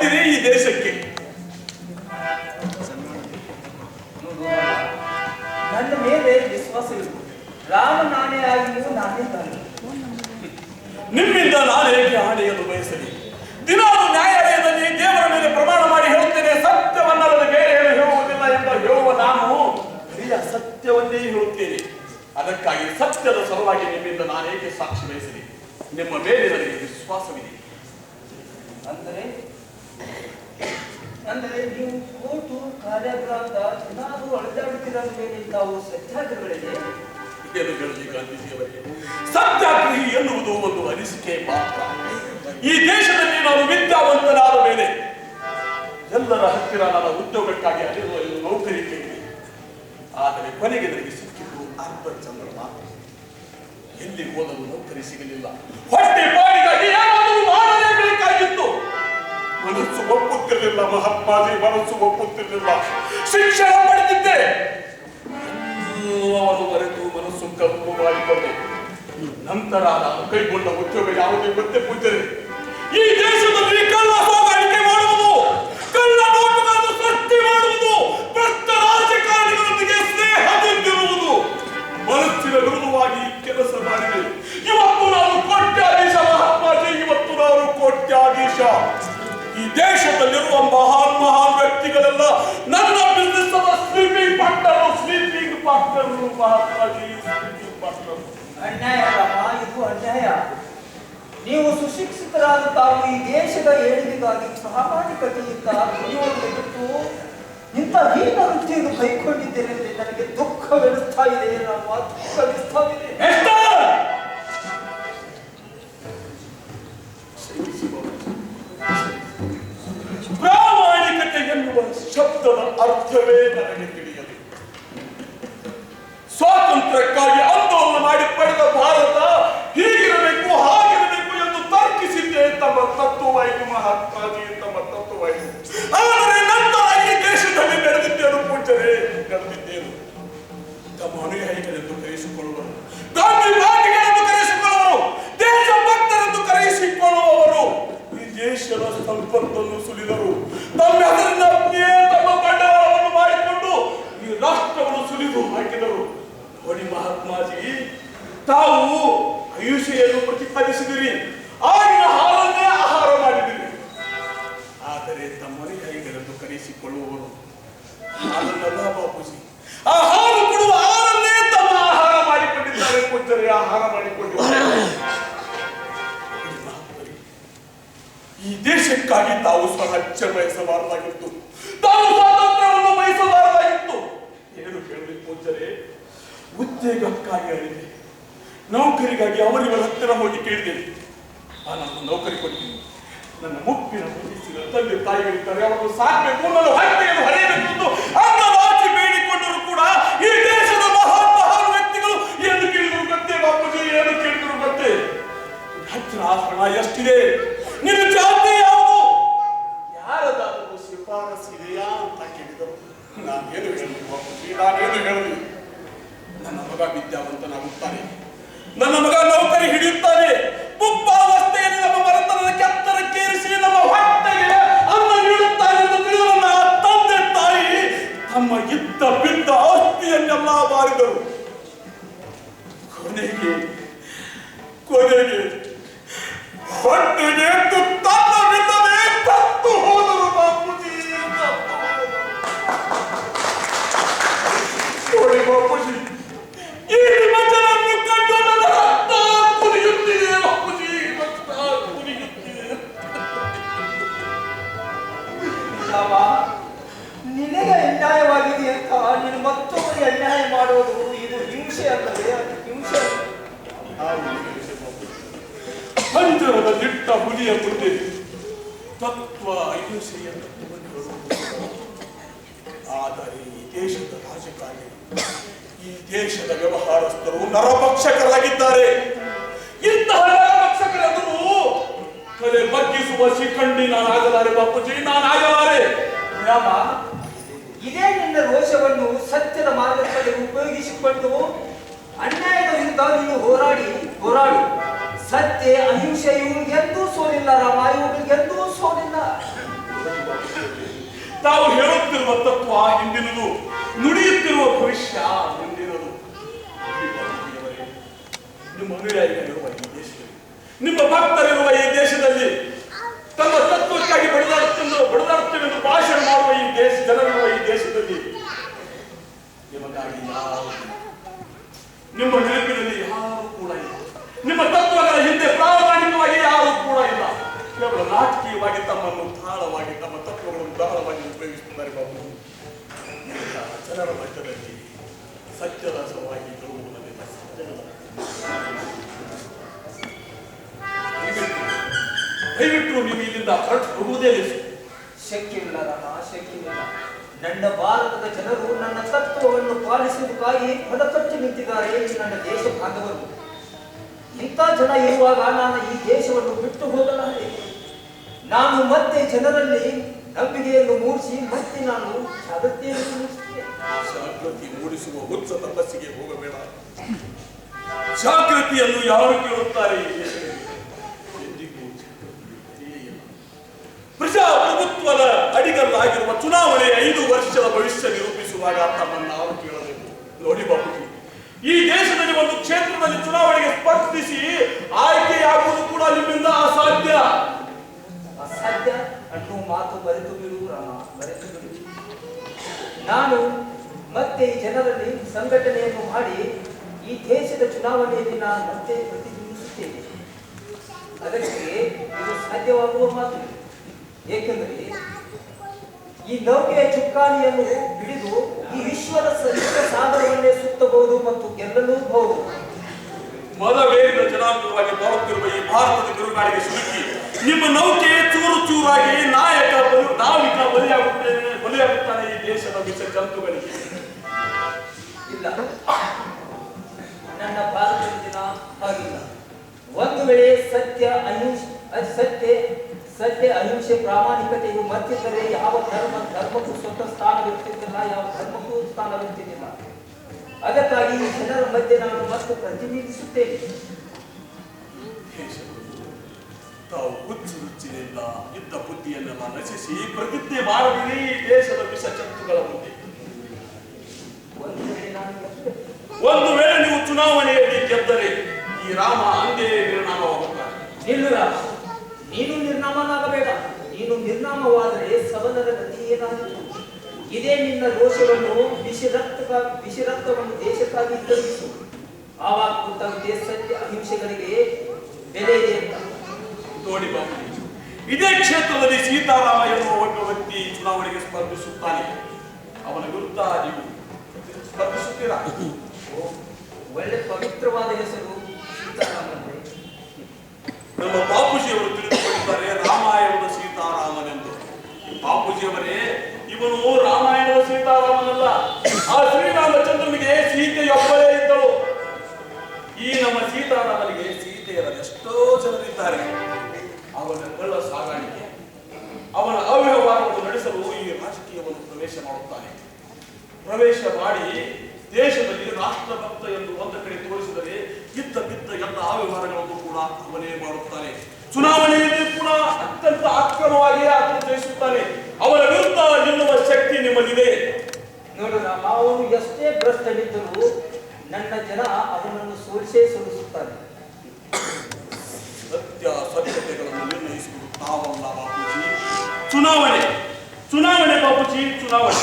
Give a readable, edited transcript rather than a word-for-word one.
ಬಂದಿರಿ ಈ ದೇಶಕ್ಕೆ? ನನ್ನ ಮೇಲೆ ವಿಶ್ವಾಸವಿಲ್ಲ. ರಾಮ ನಾನೇ ಆಗಿಯೂ ನಾನೇ ತಾನೆ. ನಿಮ್ಮಿಂದ ನಾನು ಹೇಗೆ ಆಣೆಯನ್ನು ಬಯಸಲಿ? ದಿನಾಲು ನ್ಯಾಯಾಲಯದಲ್ಲಿ ದೇವರ ಮೇಲೆ ಪ್ರಮಾಣ ಮಾಡಿ ಹೇಳುತ್ತೇನೆ, ಸತ್ಯವನ್ನಲ್ಲದೆ ಬೇರೆ ಏನು ಹೇಳುವುದಿಲ್ಲ ಎಂಬ ಹೇಳುವ ನಾನು ಬರಿಯ ಸತ್ಯವನ್ನೇ ಹೇಳುತ್ತೇನೆ. ಅದಕ್ಕಾಗಿ ಸತ್ಯದ ಸಲುವಾಗಿ ನಿಮ್ಮಿಂದ ನಾನು ಹೇಗೆ ಸಾಕ್ಷಿ ವಹಿಸಲಿ? ನಿಮ್ಮ ಮೇಲೆ ನನಗೆ ವಿಶ್ವಾಸವಿದೆ. ಅಂದರೆ ನೀವು ಕೋರ್ಟು ಕಾರ್ಯಾಗಾರದ ಏನಾದರೂ ಅಳೆದಾಡುತ್ತಿರುವ ಮೇಲೆ ತಾವು ಸತ್ಯಾಗ್ರಹಗಳಿಗೆ ಏನು ಹೇಳಲಿ ಗಾಂಧೀಜಿಯವರಿಗೆ? ಸತ್ಯಾಗ್ರಹಿ ಎನ್ನುವುದು ಒಂದು ಅನಿಸಿಕೆ ಮಾತ್ರ. ಈ ದೇಶದಲ್ಲಿ ನಾನು ವಿದ್ಯಾವಂತನಾದ ಮೇಲೆ ಎಲ್ಲರ ಹತ್ತಿರ ನನ್ನ ಉದ್ಯೋಗಕ್ಕಾಗಿ ಅಲ್ಲಿರುವ ನೌಕರಿ ಕೇಳಿದೆ. ಆದರೆ ಕೊನೆಗೆ ನನಗೆ ಸಿಕ್ಕಿದ್ದು ಅರ್ಧ ಚಂದ್ರ ಮಾತ್ರ. ಎಲ್ಲಿ ಹೋದರೂ ನೌಕರಿ ಸಿಗಲಿಲ್ಲ. ಹೊಟ್ಟೆ ಬಾಡಿಗಾಗಿ ಏನಾದರೂ ಮಾಡಲೇಬೇಕಾಗಿತ್ತು. ಮನಸ್ಸು ಒಪ್ಪುತ್ತಿರಲಿಲ್ಲ ಮಹಾತ್ಮಾಜಿ, ಮನಸ್ಸು ಒಪ್ಪುತ್ತಿರಲಿಲ್ಲ. ಶಿಕ್ಷಣ ಪಡೆದಿದ್ದೆ, ಎಲ್ಲವನ್ನು ಮರೆತು ಮನಸ್ಸು ಕಲ್ಪು ಮಾಡಿಕೊಂಡೆ. ನಂತರ ನಾನು ಕೈಗೊಂಡ ಉದ್ಯೋಗ ಯಾವುದೇ ಗೊತ್ತೇ ಪೂಜರೆ? ಈ ದೇಶದಲ್ಲಿ ಕಳ್ಳ ಸಾಗಾಣಿಕೆ ಮಾಡುವುದು, ಕಳ್ಳ ನೋಟುಗಳನ್ನು ಸೃಷ್ಟಿ ಮಾಡುವುದು, ಭ್ರಷ್ಟ ರಾಜಕಾರಣಿಗಳೊಂದಿಗೆ ಸ್ನೇಹದಿಂದಿರುವುದು. ಮನಸ್ಸಿನ ವಿರುದ್ಧವಾಗಿ ಕೆಲಸ ಮಾಡಿದೆ. ಇವತ್ತು ನಾನು ಕೋಟ್ಯಾಧೀಶ ಮಹಾತ್ಮಾಜಿ, ಇವತ್ತು ನಾನು ಕೋಟ್ಯಾಧೀಶ. ಈ ದೇಶದಲ್ಲಿರುವ ಮಹಾನ್ ಮಹಾನ್ ವ್ಯಕ್ತಿಗಳೆಲ್ಲ ನನ್ನ business sleeping partner Mahatmaji, sleeping partner. ಅನ್ಯಾಯ ರಾಮ, ಇದು ಅನ್ಯಾಯ. ನೀವು ಸುಶಿಕ್ಷಿತರಾದ ತಾವು ಈ ದೇಶದ ಏಳಿಗೆಗಾಗಿ ಪ್ರಾಮಾಣಿಕತೆಯಿಂದ ದುಡಿಯುವುದನ್ನು ಬಿಟ್ಟು ಇಂಥ ಹೀನ ವೃತ್ತಿಯನ್ನು ಕೈಕೊಂಡಿದ್ದೇನೆ. ನನಗೆ ದುಃಖವೆನಿಸ್ತಾ ಇದೆ ರಾಮ, ದುಃಖವೆನಿಸ್ತಾ ಇದೆ. ಪ್ರಾಮಾಣಿಕತೆ ಎನ್ನುವ ಶಬ್ದದ ಅರ್ಥವೇ ನನಗೆ ತಿಳಿಯದು. ಸ್ವಾತಂತ್ರ್ಯಕ್ಕಾಗಿ ಆಂದೋಲನ ಮಾಡಿ ಪಡೆದ ಭಾರತ ಹೀಗಿರಬೇಕು ಹಾಗಿರಬೇಕು ಎಂದು ತರ್ಕಿಸಿದ್ದೆ ತಮ್ಮ ತತ್ವವಾಯಿತು ಮಹಾತ್ಮಾಜಿ, ತಮ್ಮ ತತ್ವವಾಯಿತು. ಆದರೆ ನಂತರ ಈ ದೇಶದಲ್ಲಿ ನಡೆದಿದ್ದೇನು ಪೂಜರೆ, ನಡೆದಿದ್ದೇನು? ತಮ್ಮ ಅನುಯಾಯಿಗಳೆಂದು ಕರೆಯಿಸಿಕೊಳ್ಳುವರು, ಗಾಂಧಿವಾದಿಗಳೆಂದು ಕರೆಯಿಸಿಕೊಳ್ಳುವರು, ದೇಶಭಕ್ತರೆಂದು ಕರೆಯಿಸಿಕೊಳ್ಳುವವರು ಈ ದೇಶದ ಸಂಪತ್ತನ್ನು ಸುಲಿದರು. ತಮ್ಮ ಹೆಸರಿನಲ್ಲಿಯೇ ತಮ್ಮ ಬಂಡವಾಳವನ್ನು ಮಾಡಿಕೊಂಡು ಈ ರಾಷ್ಟ್ರವನ್ನು ಸುಲಿದು ಹಾಕಿದರು. ನೋಡಿ ಮಹಾತ್ಮಾಜಿ, ತಾವು ಅಹಿಂಸೆಯನ್ನು ಪ್ರತಿಪಾದಿಸಿದಿರಿ, ಆಗಿನ ಹಾಲನ್ನೇ ಆಹಾರ ಮಾಡಿದಿರಿ. ಆದರೆ ತಮ್ಮ ಅನುಯಾಯಿಗಳೆಂದು ಕರೆಯಿಸಿಕೊಳ್ಳುವವರು ಹಾಲನ್ನಲ್ಲ ಬಾಪೂಜಿ, ಆ ಹಾಲು ಕೊಡುವ ಹಾಲನ್ನೇ ತಮ್ಮ ಆಹಾರ ಮಾಡಿಕೊಂಡಿದ್ದಾರೆ. ಪೂಜ್ಯರೇ, ಆಹಾರ ಮಾಡಿಕೊಂಡಿದ್ದಾರೆ. ಈ ದೇಶಕ್ಕಾಗಿ ತಾವು ಸ್ವರಾಜ್ಯ ಬಯಸಬಾರದಾಗಿತ್ತು, ತಾವು ಸ್ವಾತಂತ್ರ್ಯವನ್ನು ಬಯಸಬಾರದಾಗಿತ್ತು. ಏನು ಹೇಳಬೇಕು ಪೂಜ್ಯರೇ? ಉದ್ಯೋಗಕ್ಕಾಗಿ ಅಳಿದೆ, ನೌಕರಿಗಾಗಿ ಅವರಿವರ ಹತ್ತಿರ ಹೋಗಿ ಕೇಳಿದೆ. ನಾನು ನೌಕರಿ ಕೊಡ್ತೀನಿ, ನನ್ನ ಮುಪ್ಪಿನ ವಯಸ್ಸಿನ ತಂದೆ ತಾಯಿಗಳಿದ್ದಾರೆ, ಅವರನ್ನು ಸಾಕಬೇಕು, ನನ್ನ ಹೊಟ್ಟೆಯನ್ನು ಹರಿಯಬೇಕು ಎಂದು ಅಂಗವಾಚಿ ಬೇಡಿಕೊಂಡರು ಕೂಡ ಈ ದೇಶದ ಮಹಾನ್ ಮಹಾನ್ ವ್ಯಕ್ತಿಗಳು ಏನು ಕೇಳಿದ್ರು ಗೊತ್ತೇ ಬಾಪೂಜಿ? ಏನು ಕೇಳಿದ್ರು ಗೊತ್ತೇ? ಹತ್ತಿರ ಹಣ ಎಷ್ಟಿದೆ, ನಿನ್ನ ಜಾತಿ ಯಾವುದು, ಯಾರದಾದರೂ ಶಿಫಾರಸ್ಸಿದೆಯಾ ಅಂತ ಕೇಳಿದರು. ನಾನೇನು ಹೇಳಲಿ ಬಾಪೂಜಿ, ನಾನೇನು ಹೇಳಲಿ? ನನ್ನ ಮಗ ವಿದ್ಯಾವಂತನಾಗುತ್ತಾನೆ, ನನ್ನ ಮಗ ನೌಕರಿ ಹಿಡಿಯುತ್ತಾನೆ, ಮುಪ್ಪಾವಸ್ಥೆಯಲ್ಲಿ ನಮ್ಮ ಮರತನದ ಕೆತ್ತರಕ್ಕೇರಿಸಿ ನಮ್ಮ ಹೊಟ್ಟೆಗೆ ಅನ್ನ ನೀಡುತ್ತಾನೆ ಎಂದು ತಿಳಿದು ನನ್ನ ತಂದೆ ತಾಯಿ ತಮ್ಮ ಇದ್ದ ಬಿದ್ದ ಆಸ್ತಿಯನ್ನೆಲ್ಲ ಮಾರಿದರು. ಕೊನೆಗೆ ಹೊಟ್ಟೆಗೆ ತುತ್ತನ್ನ ಬಿದ್ದದೆ ತತ್ತು ಹೋದರು ಬಾಪೂಜಿ. ನೋಡಿ ಬಾಪೂಜಿ, ಈ ನಿಮಜನನ್ನು ಕಂಡು ನನ್ನ ರಕ್ತ ಕುದಿಯುತ್ತಿದೆ ಬಾಪೂಜಿ, ರಕ್ತ ಕುದಿಯುತ್ತಿದೆ. ನಿನಗೆ ಅನ್ಯಾಯವಾಗಿದೆ ಅಂತ ನೀನು ಮತ್ತೊಬ್ಬರಿಗೆ ಅನ್ಯಾಯ ಮಾಡುವುದು ಇದು ಹಿಂಸೆ ಅಲ್ಲವೇ? ಅದು ಹಿಂಸೆ. ಪಂಜರದ ದಿಟ್ಟ ಹುಲಿಯ ಮುಂದೆ ತತ್ವ ಅಹಿಂಸೆಯನ್ನು ಆದರೆ ಈ ದೇಶದ ರಾಜಕಾರಣಿ, ಈ ದೇಶದ ವ್ಯವಹಾರಸ್ಥರು ನರಭಕ್ಷಕರಾಗಿದ್ದಾರೆ. ಇಂತಹ ನರಭಕ್ಷಕರೆದುರು ಕಲೆ ಬಗ್ಗಿಸುವ ಶಿಖಂಡಿ ನಾನಾಗಲಾರೆ ಬಾಪೂಜಿ, ನಾನಾಗಲಾರೆ. ರಾಮ, ಇದೇ ನಿನ್ನ ರೋಷವನ್ನು ಸತ್ಯದ ಮಾರ್ಗದಲ್ಲಿ ಉಪಯೋಗಿಸಿಕೊಂಡು ಅನ್ಯಾಯದ ವಿರುದ್ಧ ನೀನು ಹೋರಾಡು. ಸತ್ಯ ಅಹಿಂಸೆ ಇವ್ರಿಗೆ ಎಂದೂ ಸೋಲಿಲ್ಲ ರಾಮ, ಇವ್ರಿಗೆ ಎಂದೂ ಸೋಲಿಲ್ಲ. ತಾವು ಹೇಳುತ್ತಿರುವ ತತ್ವ ಹಿಂದಿನದು, ನುಡಿಯುತ್ತಿರುವ ಭವಿಷ್ಯ ಮುಂದಿನದು. ನಿಮ್ಮ ಅನುಯಾಯಿಗಳಿರುವ ಈ ದೇಶದಲ್ಲಿ, ನಿಮ್ಮ ಭಕ್ತರಿರುವ ಈ ದೇಶದಲ್ಲಿ, ತಮ್ಮ ತತ್ವಕ್ಕಾಗಿ ಬಡಿದಾಡುತ್ತೇವೆಂದು ಭಾಷಣ ಮಾಡುವ ಈ ಜನರಿರುವ ಈ ದೇಶದಲ್ಲಿ ನಿಮಗಾಗಿ ಯಾರು, ನಿಮ್ಮ ನೆನಪಿನಲ್ಲಿ ಯಾರು ಕೂಡ ಇಲ್ಲ. ನಿಮ್ಮ ತತ್ವಗಳ ಹಿಂದೆ ಪ್ರಾಮಾಣಿಕವಾಗಿ ಯಾರು ಕೂಡ ಇಲ್ಲ. ಕೇವಲ ನಾಟಕೀಯವಾಗಿ ತಮ್ಮನ್ನು ದಾಳವಾಗಿ, ತಮ್ಮ ತತ್ವಗಳನ್ನು ದಾಳವಾಗಿ ಉಪಯೋಗಿಸುತ್ತಾರೆ. ಬಾಬು, ಜನರ ಮಟ್ಟದಲ್ಲಿ ಸತ್ಯದ ಸಲುವಾಗಿ ಬರುವುದರಿಂದ ದಯವಿಟ್ಟು ನೀವು ಇಲ್ಲಿಂದ ಹೊರಟು ಹೋಗುವುದೇ ಶಕ್ಯವಿಲ್ಲ ರಾಮ, ಶಕ್ಯವಿಲ್ಲ. ನನ್ನ ಭಾರತದ ಜನರು ನನ್ನ ತತ್ವವನ್ನು ಪಾಲಿಸುವುದಕ್ಕಾಗಿ ಹೊರತಟ್ಟು ನಿಂತಿದ್ದಾರೆ. ಈ ನನ್ನ ದೇಶ ಬಾಂಧವರು. ಇಂಥ ಜನ ಇರುವಾಗ ನಾನು ಈ ದೇಶವನ್ನು ಬಿಟ್ಟು ಹೋಗಲಾರೆ. ನಾನು ಮತ್ತೆ ಜನರಲ್ಲಿ ನಂಬಿಕೆಯನ್ನು ಮೂಡಿಸಿ ಮತ್ತೆ ನಾನು ಜಾಗೃತಿಯನ್ನು ಮೂಡಿಸುತ್ತೇನೆ. ಜಾಗೃತಿ ಮೂಡಿಸುವ ಹುಚ್ಚ ತಪಸ್ಸಿಗೆ ಹೋಗಬೇಡ. ಜಾಗೃತಿಯನ್ನು ಯಾರು ಕೇಳುತ್ತಾರೆ? ಪ್ರಜಾಪ್ರಭುತ್ವದ ಅಡಿಗಲ್ಲಾಗಿರುವ ಚುನಾವಣೆ 5 ವರ್ಷದ ಭವಿಷ್ಯ ನಿರೂಪಿಸುವಾಗ ತಮ್ಮನ್ನು ನಾವು ಕೇಳಬೇಕು. ನೋಡಿ ಬಾಬುಜಿ, ಈ ದೇಶದಲ್ಲಿ ಒಂದು ಕ್ಷೇತ್ರದಲ್ಲಿ ಚುನಾವಣೆಗೆ ಸ್ಪರ್ಧಿಸಿ ಆಯ್ಕೆಯಾಗುವುದು ಕೂಡ ನಿಮ್ಮಿಂದ ಅಸಾಧ್ಯ. ಅಸಾಧ್ಯ ಅನ್ನುವ ಮಾತು ಬರೆದು ಬಿಡು ರಾಮ, ಬರೆದು ಬಿಡು. ನಾನು ಮತ್ತೆ ಈ ಜನರಲ್ಲಿ ಸಂಘಟನೆಯನ್ನು ಮಾಡಿ ಈ ದೇಶದ ಚುನಾವಣೆಯಲ್ಲಿ ನಾನು ಮತ್ತೆ ಪ್ರತಿಬಿಂಬಿಸುತ್ತೇನೆ. ಅದಕ್ಕೆ ಇದು ಸಾಧ್ಯವಾಗುವ ಮಾತು. ಏಕೆಂದರೆ ಈ ನೌಕೆಯ ಚುಕ್ಕಾಣಿಯನ್ನು ಹಿಡಿದು ಈ ವಿಶ್ವದ ಸಾಗರವನ್ನೇ ಸುತ್ತಬಹುದು ಮತ್ತು ಗೆಲ್ಲಲೂಬಹುದು. ಮದವೇರಿದ ಜನಾಂಗವಾಗಿ ಬರುತ್ತಿರುವ ಈ ಭಾರತದ ಬಿರುಗಾಳಿಗೆ ಸಿಲುಕಿ ನಿಮ್ಮ ನೌಕೆ ಚೂರು ಚೂರಾಗಿ ನಾವಿಕ ಬಲಿಯಾಗುತ್ತಾನೆ ಈ ದೇಶದ ವಿಷ ಜಂತುಗಳಿಗೆ. ಇಲ್ಲ, ನನ್ನ ಭಾರತದ ಜನ ಹಾಗಿಲ್ಲ. ಒಂದು ವೇಳೆ ಸತ್ಯ ಅಹಿಂಸೆ ಪ್ರಾಮಾಣಿಕತೆಯು ಮತ್ತಿದ್ದರೆ ಯಾವ ಧರ್ಮಕ್ಕೂ ಸ್ವತಃ ಸ್ಥಾನವಿರ್ತಿದ್ದಿಲ್ಲ, ಯಾವ ಧರ್ಮಕ್ಕೂ ಸ್ಥಾನವಿರ್ತಿದ್ದಿಲ್ಲ. ಅದಕ್ಕಾಗಿ ಈ ಜನರ ಮಧ್ಯೆ ನಾನು ಮತ್ತೆ ಪ್ರತಿನಿಧಿಸುತ್ತೇನೆ. ತಾವು ಹುಚ್ಚಿನಿಂದ ಇದ್ದ ಬುದ್ಧಿಯನ್ನೆಲ್ಲ ನಶಿಸಿ ಪ್ರತಿಜ್ಞೆ ಮಾಡದಿರಿ ಈ ದೇಶದ ವಿಷ ಜಂತುಗಳ ಮುಂದೆ. ಒಂದು ವೇಳೆ ನೀವು ಚುನಾವಣೆಯಲ್ಲಿ ಗೆದ್ದರೆ ಈ ರಾಮ ಅಂದೇ ನಿರ್ನಾಮವಾಗುತ್ತಾನೆ. ನಿಲ್ಲು ರಾಮ, ನೀನು ನಿರ್ನಾಮನಾಗಬೇಡ. ನೀನು ನಿರ್ನಾಮವಾದರೆ ಸವನರ ಗತಿ ಏನಾಯಿತು? ಇದೇ ನಿನ್ನ ದೋಷವನ್ನು ವಿಷರಕ್ತವನ್ನು ದೇಶಕ್ಕಾಗಿ ತಲುಪಿಸು. ಆವಾಗ ಗೊತ್ತಾಗುತ್ತೆ ಸತ್ಯ ಅಹಿಂಸೆಗಳಿಗೆ ಬೆಲೆ ಇದೆ ಅಂತ. ನೋಡಿ ಬಾಬು, ಇದೇ ಕ್ಷೇತ್ರದಲ್ಲಿ ಸೀತಾರಾಮ ಎನ್ನುವ ಒಬ್ಬ ವ್ಯಕ್ತಿ ಚುನಾವಣೆಗೆ ಸ್ಪರ್ಧಿಸುತ್ತಾನೆ. ಅವನ ವಿರುದ್ಧ ನೀವು ಸ್ಪರ್ಧಿಸುತ್ತೀರಾ? ಒಳ್ಳೆ ಪವಿತ್ರವಾದ ಹೆಸರು ಸೀತಾರಾಮ. ನಮ್ಮ ಬಾಪೂಜಿಯವರು ತಿಳಿದುಕೊಂಡಿದ್ದಾರೆ ರಾಮಾಯಣದ ಸೀತಾರಾಮನೆಂದು. ಬಾಪೂಜಿಯವರೇ, ಇವನು ರಾಮಾಯಣದ ಸೀತಾರಾಮನಲ್ಲ. ಆ ಶ್ರೀರಾಮಚಂದ್ರನಿಗೆ ಸೀತೆಯೊಬ್ಬಳೇ ಇದ್ದಳು. ಈ ನಮ್ಮ ಸೀತಾರಾಮನಿಗೆ ಸೀತೆಯರ ಎಷ್ಟೋ ಜನರಿದ್ದಾರೆ. ಅವನ ಕಳ್ಳ ಸಾಗಾಣಿಕೆ, ಅವನ ಅವ್ಯವಹಾರವನ್ನು ನಡೆಸಲು ಈ ರಾಜಕೀಯವನ್ನು ಪ್ರವೇಶ ಮಾಡುತ್ತಾನೆ. ಪ್ರವೇಶ ಮಾಡಿ ದೇಶದಲ್ಲಿ ರಾಷ್ಟ್ರಭಕ್ತ ಎಂದು ಒಂದು ಕಡೆ ತೋರಿಸಿದರೆ ಇದ್ದ ಬಿದ್ದ ಎಲ್ಲ ಅವ್ಯವಹಾರಗಳನ್ನು ಕೂಡ ಅವನೇ ಮಾಡುತ್ತಾನೆ. ಚುನಾವಣೆಯಲ್ಲಿ ಕೂಡ ಅತ್ಯಂತ ಅಕ್ರಮವಾಗಿ ಆತನು ಜಯಿಸುತ್ತಾನೆ. ಅವನ ವಿರುದ್ಧ ನಿಲ್ಲುವ ಶಕ್ತಿ ನಿಮ್ಮಲ್ಲಿದೆ. ನೋಡು ರಾಮ, ಅವನು ಎಷ್ಟೇ ಭ್ರಷ್ಟನಿದ್ದರೂ ನನ್ನ ಜನ ಅವನನ್ನು ಸೋಲಿಸುತ್ತಾರೆ. ಸತ್ಯತೆಗಳನ್ನು ನಿರ್ಣಯಿಸುವುದು ತಾವಲ್ಲ ಬಾಪೂಜಿ. ಚುನಾವಣೆ ಬಾಪೂಜಿ, ಚುನಾವಣೆ.